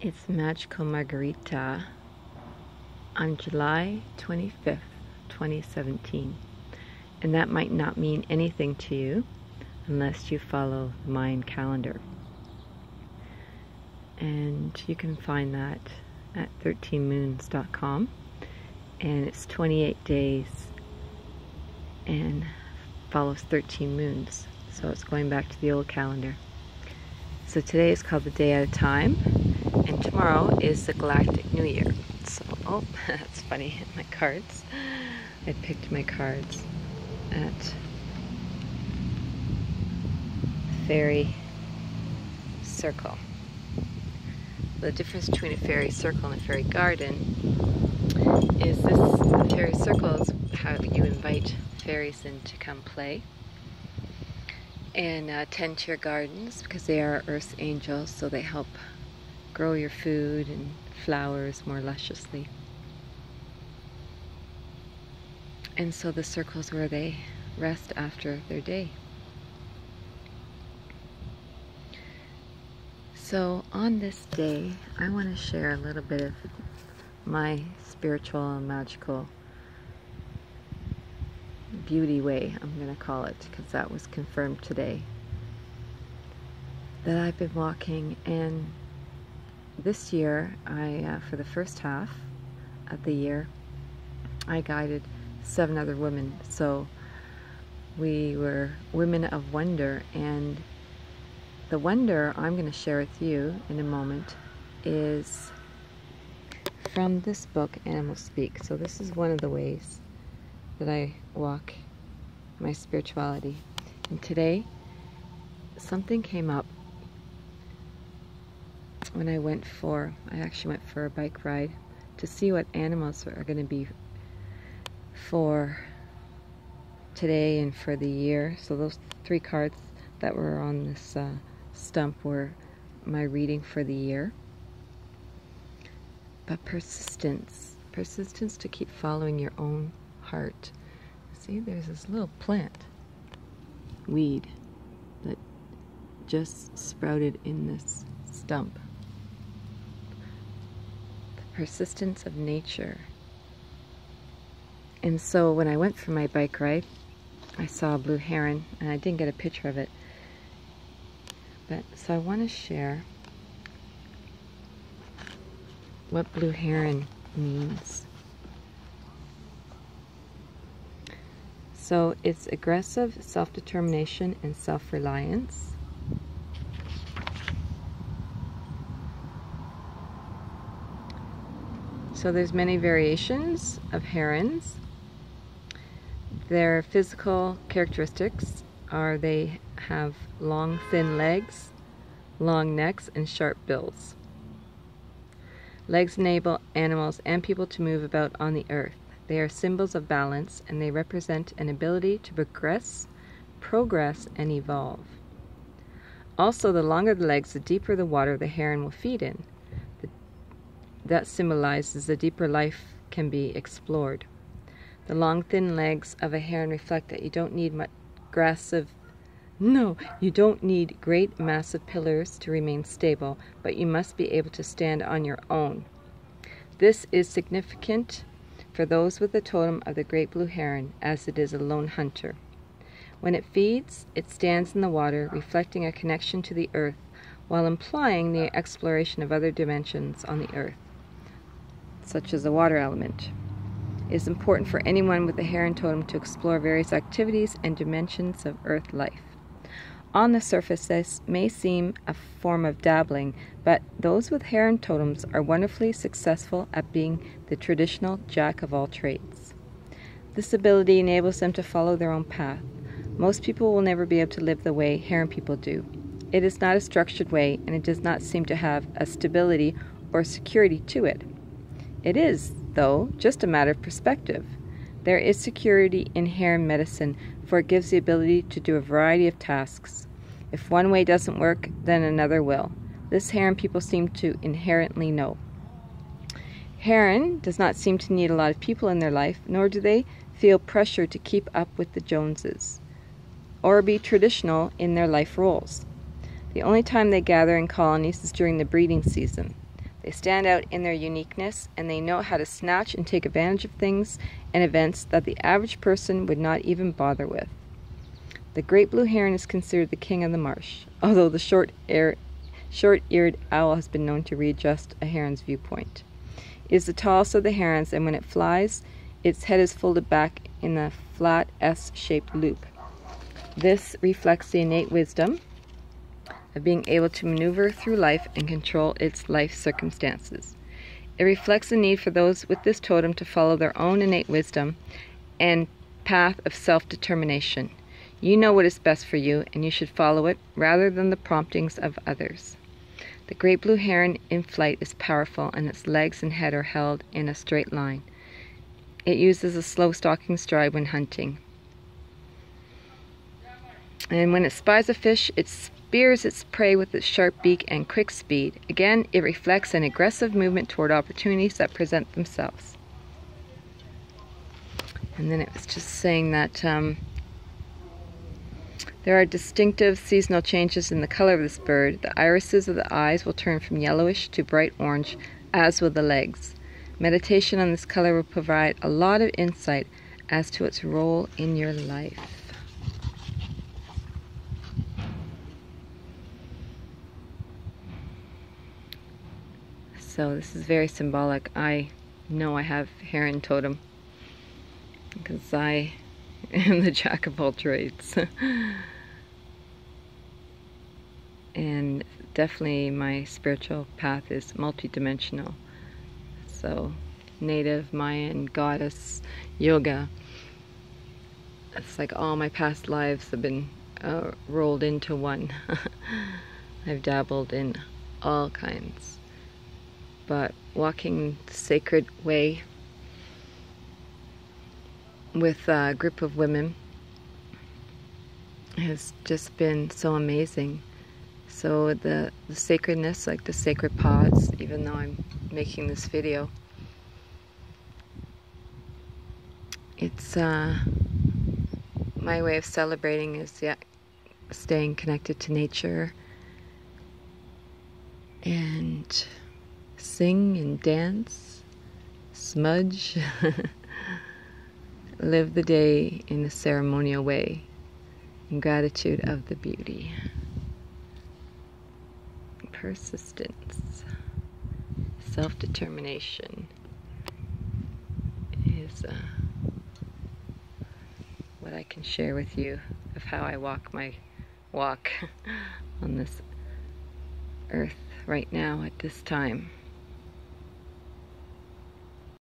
It's Magical Margarita on July 25th, 2017. And that might not mean anything to you unless you follow the Mayan calendar. And you can find that at 13moons.com. And it's 28 days and follows 13 moons. So it's going back to the old calendar. So today is called the Day at a Time, and tomorrow is the Galactic New Year. So, oh, that's funny, my cards. I picked my cards at Fairy Circle. The difference between a fairy circle and a fairy garden is this fairy circle is how you invite fairies in to come play and tend to your gardens, because they are Earth's angels, so they help grow your food and flowers more lusciously. And so the circle's where they rest after their day. So on this day, I want to share a little bit of my spiritual and magical beauty way, I'm going to call it, because that was confirmed today, that I've been walking. And this year, for the first half of the year, I guided 7 other women. So we were women of wonder, and the wonder I'm going to share with you in a moment is from this book, Animals Speak. So this is one of the ways that I walk my spirituality. And today, something came up when I actually went for a bike ride to see what animals are going to be for today and for the year. So those 3 cards that were on this stump were my reading for the year. But persistence to keep following your own heart. See, there's this little weed that just sprouted in this stump. The persistence of nature. And so when I went for my bike ride, I saw a blue heron, and I didn't get a picture of it. So I want to share what blue heron means. So it's aggressive self-determination and self-reliance. So there's many variations of herons. Their physical characteristics are they have long, thin legs, long necks, and sharp bills. Legs enable animals and people to move about on the earth. They are symbols of balance, and they represent an ability to progress, and evolve. Also, the longer the legs, the deeper the water the heron will feed in. That symbolizes the deeper life can be explored. The long, thin legs of a heron reflect that you don't need you don't need great, massive pillars to remain stable, but you must be able to stand on your own. This is significant for those with the totem of the great blue heron, as it is a lone hunter. When it feeds, it stands in the water, reflecting a connection to the earth, while implying the exploration of other dimensions on the earth, such as the water element. It is important for anyone with a heron totem to explore various activities and dimensions of earth life. On the surface, this may seem a form of dabbling, but those with heron totems are wonderfully successful at being the traditional jack of all trades. This ability enables them to follow their own path. Most people will never be able to live the way heron people do. It is not a structured way, and it does not seem to have a stability or security to it. It is, though, just a matter of perspective. There is security in heron medicine, for it gives the ability to do a variety of tasks. If one way doesn't work, then another will. This heron people seem to inherently know. Heron does not seem to need a lot of people in their life, nor do they feel pressure to keep up with the Joneses, or be traditional in their life roles. The only time they gather in colonies is during the breeding season. They stand out in their uniqueness, and they know how to snatch and take advantage of things and events that the average person would not even bother with. The great blue heron is considered the king of the marsh, although the short-eared owl has been known to readjust a heron's viewpoint. It is the tallest of the herons, and when it flies, its head is folded back in a flat S-shaped loop. This reflects the innate wisdom of being able to maneuver through life and control its life circumstances. It reflects the need for those with this totem to follow their own innate wisdom and path of self-determination. You know what is best for you, and you should follow it rather than the promptings of others. The great blue heron in flight is powerful, and its legs and head are held in a straight line. It uses a slow stalking stride when hunting. And when it spies a fish, it spears its prey with its sharp beak and quick speed. Again, it reflects an aggressive movement toward opportunities that present themselves. And then it was just saying that there are distinctive seasonal changes in the color of this bird. The irises of the eyes will turn from yellowish to bright orange, as will the legs. Meditation on this color will provide a lot of insight as to its role in your life. So this is very symbolic. I know I have heron totem because I am the jack of all trades. And definitely my spiritual path is multidimensional. So native, Mayan, goddess, yoga. It's like all my past lives have been rolled into one. I've dabbled in all kinds. But walking the sacred way with a group of women has just been so amazing. So the sacredness, like the sacred pause, even though I'm making this video, it's my way of celebrating is staying connected to nature and sing and dance, smudge, live the day in a ceremonial way, in gratitude of the beauty. Persistence, self-determination is what I can share with you of how I walk my walk on this earth right now at this time.